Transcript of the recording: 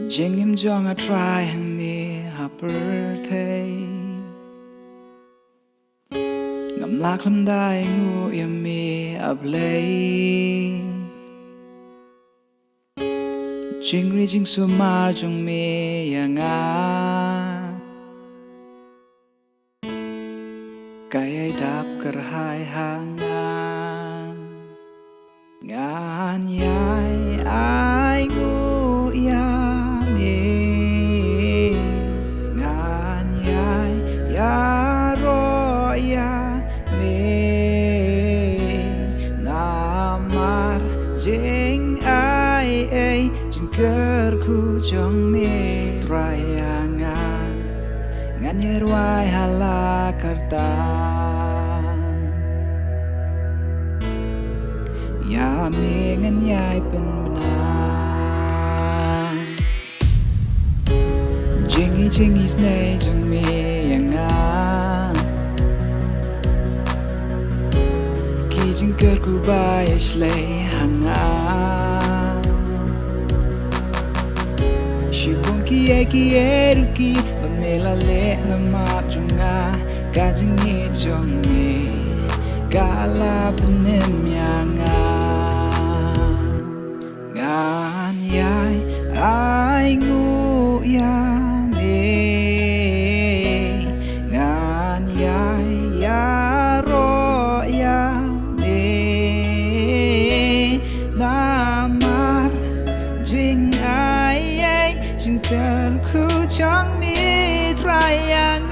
jingim jong a try hang ni birthday ngam lak lam da ainguh yummy U Blei jingri jing Zamar jong me nga kaya dap kerhai hanga ngan iai ainguh ngan iai iaroh namar jingkyrkhu jong me trayangan ngan jingrwai hala karta ya me ngan iai pen benang jingi snai jong me nga ki jingkyrkhu ba slay hanga shibun kiai bamela le nama junga kajingi jong me kala benem yanga ngan iai ainguh ngan iai iaroh namar jing ai jingkyrkhu jong me trayang